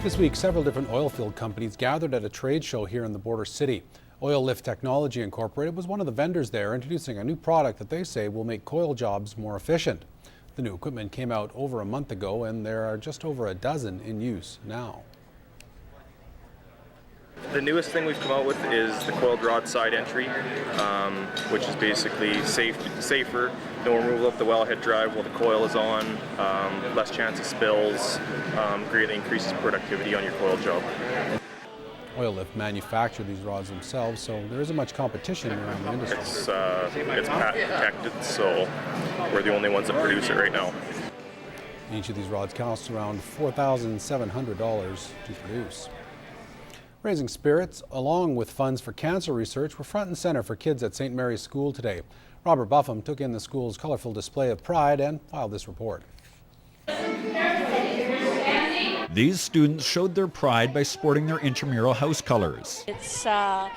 This week, several different oil field companies gathered at a trade show here in the border city. Oil Lift Technology Incorporated was one of the vendors there, introducing a new product that they say will make coil jobs more efficient. The new equipment came out over a month ago, and there are just over a dozen in use now. The newest thing we've come out with is the coiled rod side entry, which is basically safer, no removal of the wellhead drive while the coil is on, less chance of spills, greatly increases productivity on your coil job. Oil Lift manufacture these rods themselves, so there isn't much competition around the industry. It's patent protected, so we're the only ones that produce it right now. Each of these rods costs around $4,700 to produce. Raising spirits, along with funds for cancer research, were front and center for kids at St. Mary's School today. Robert Buffam took in the school's colorful display of pride and filed this report. These students showed their pride by sporting their intramural house colors. It's our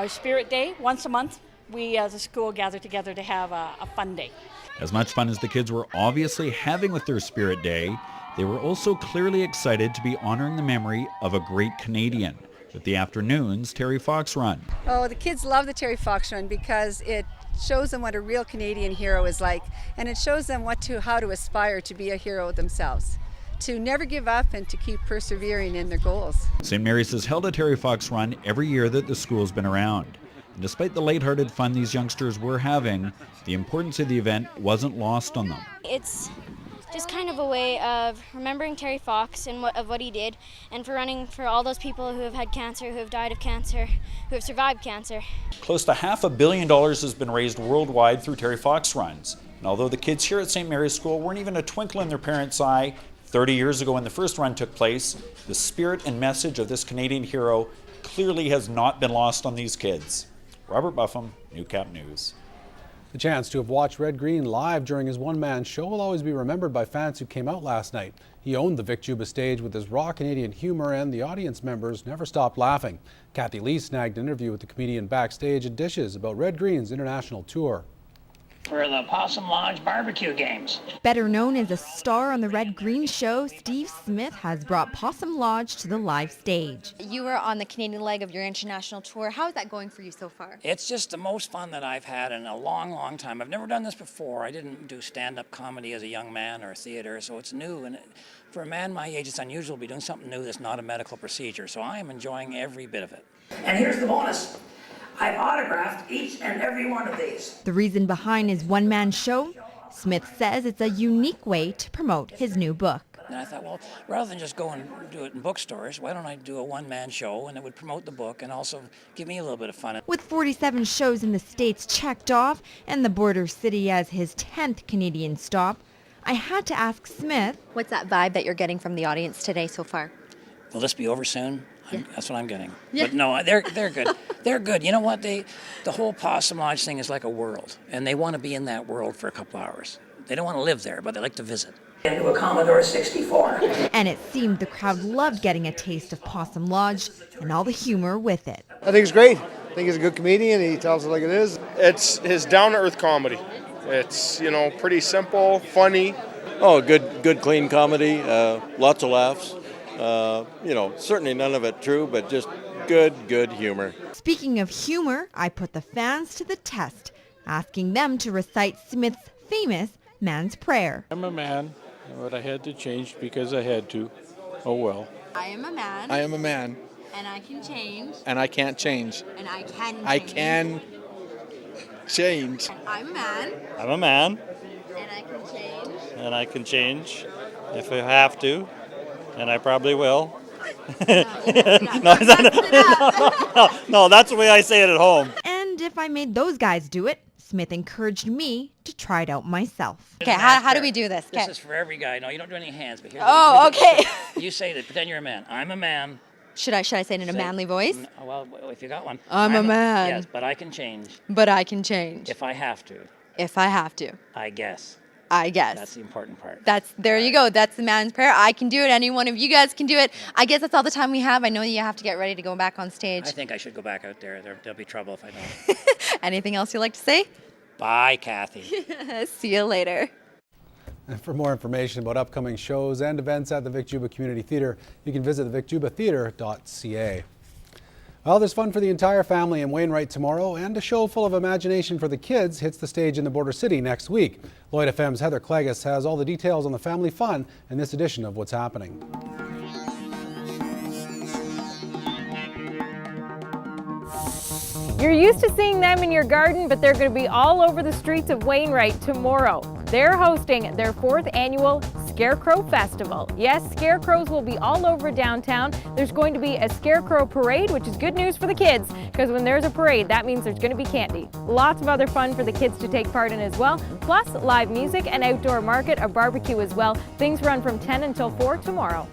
Spirit Day. Once a month, we as a school gather together to have a fun day. As much fun as the kids were obviously having with their Spirit Day, they were also clearly excited to be honoring the memory of a great Canadian with the afternoon's Terry Fox Run. Oh, the kids love the Terry Fox Run because it shows them what a real Canadian hero is like, and it shows them how to aspire to be a hero themselves, to never give up and to keep persevering in their goals. St. Mary's has held a Terry Fox Run every year that the school's been around. And despite the lighthearted fun these youngsters were having, the importance of the event wasn't lost on them. It's just kind of a way of remembering Terry Fox and what he did, and for running for all those people who have had cancer, who have died of cancer, who have survived cancer. Close to $500 million has been raised worldwide through Terry Fox Runs. And although the kids here at St. Mary's School weren't even a twinkle in their parents' eye 30 years ago when the first run took place, the spirit and message of this Canadian hero clearly has not been lost on these kids. Robert Buffam, Newcap News. The chance to have watched Red Green live during his one-man show will always be remembered by fans who came out last night. He owned the Vic Juba stage with his raw Canadian humor, and the audience members never stopped laughing. Kathy Lee snagged an interview with the comedian backstage at Dishes about Red Green's international tour. For the Possum Lodge barbecue games. Better known as a star on the Red Green show, Steve Smith has brought Possum Lodge to the live stage. You were on the Canadian leg of your international tour. How is that going for you so far? It's just the most fun that I've had in a long, long time. I've never done this before. I didn't do stand-up comedy as a young man or theater, so it's new. And for a man my age, it's unusual to be doing something new that's not a medical procedure. So I am enjoying every bit of it. And here's the bonus. I've autographed each and every one of these. The reason behind his one-man show, Smith says it's a unique way to promote his new book. And I thought, well, rather than just go and do it in bookstores, why don't I do a one-man show, and it would promote the book and also give me a little bit of fun. With 47 shows in the States checked off and the border city as his 10th Canadian stop, I had to ask Smith, what's that vibe that you're getting from the audience today so far? Will this be over soon? Yeah. That's what I'm getting. Yeah. But no, they're good. They're good. You know what? The whole Possum Lodge thing is like a world, and they want to be in that world for a couple hours. They don't want to live there, but they like to visit. Into a Commodore 64. And it seemed the crowd loved getting a taste of Possum Lodge and all the humor with it. I think it's great. I think he's a good comedian. He tells it like it is. It's his down-to-earth comedy. It's, pretty simple, funny. Oh, good clean comedy. Lots of laughs. Certainly none of it true, but just good humor. Speaking of humor, I put the fans to the test, asking them to recite Smith's famous man's prayer. I'm a man, but I had to change because I had to. Oh well. I am a man. I am a man. And I can change. And I can't change. And I can change. I can change. And I'm a man. I'm a man. And I can change. And I can change if I have to. And I probably will. No, that's the way I say it at home. And if I made those guys do it, Smith encouraged me to try it out myself. Okay, how do we do this? This is for every guy. No, you don't do any hands. But here's okay. You say that. Pretend you're a man. I'm a man. Should I say it in a manly voice? Well, if you got one. I'm a man. Yes, but I can change. But I can change. If I have to. If I have to. I guess. That's the important part. There you go. That's the man's prayer. I can do it. Any one of you guys can do it. I guess that's all the time we have. I know you have to get ready to go back on stage. I think I should go back out there. There'll be trouble if I don't. Anything else you'd like to say? Bye, Kathy. See you later. And for more information about upcoming shows and events at the Vic Juba Community Theatre, you can visit thevicjubatheatre.ca. Well, there's fun for the entire family in Wainwright tomorrow, and a show full of imagination for the kids hits the stage in the Border City next week. Lloyd FM's Heather Clegis has all the details on the family fun in this edition of What's Happening. You're used to seeing them in your garden, but they're going to be all over the streets of Wainwright tomorrow. They're hosting their 4th annual Scarecrow Festival. Yes, scarecrows will be all over downtown. There's going to be a scarecrow parade, which is good news for the kids, because when there's a parade, that means there's going to be candy. Lots of other fun for the kids to take part in as well, plus live music, and outdoor market, a barbecue as well. Things run from 10 until 4 tomorrow.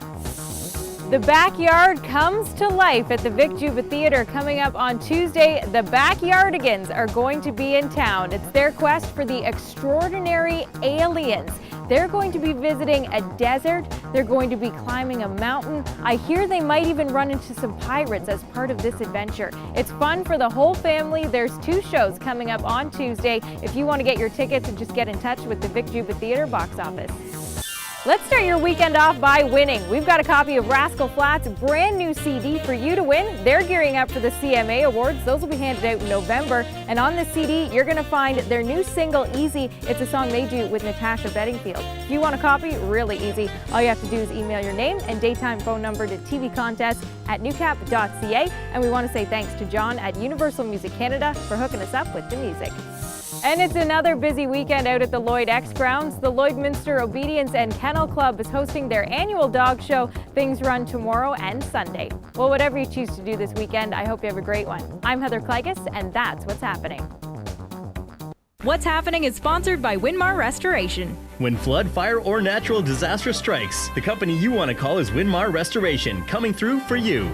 The backyard comes to life at the Vic Juba Theatre coming up on Tuesday. The Backyardigans are going to be in town. It's their quest for the extraordinary aliens. They're going to be visiting a desert. They're going to be climbing a mountain. I hear they might even run into some pirates as part of this adventure. It's fun for the whole family. There's 2 shows coming up on Tuesday. If you want to get your tickets, and just get in touch with the Vic Juba Theatre box office. Let's start your weekend off by winning. We've got a copy of Rascal Flatts' brand new CD for you to win. They're gearing up for the CMA Awards. Those will be handed out in November. And on the CD, you're going to find their new single, Easy. It's a song they do with Natasha Bedingfield. If you want a copy, really easy. All you have to do is email your name and daytime phone number to tvcontest@newcap.ca. And we want to say thanks to John at Universal Music Canada for hooking us up with the music. And it's another busy weekend out at the Lloyd X grounds. The Lloydminster Obedience and Kennel Club is hosting their annual dog show. Things run tomorrow and Sunday. Well, whatever you choose to do this weekend, I hope you have a great one. I'm Heather Clegis, and that's What's Happening. What's Happening is sponsored by Winmar Restoration. When flood, fire, or natural disaster strikes, the company you want to call is Winmar Restoration, coming through for you.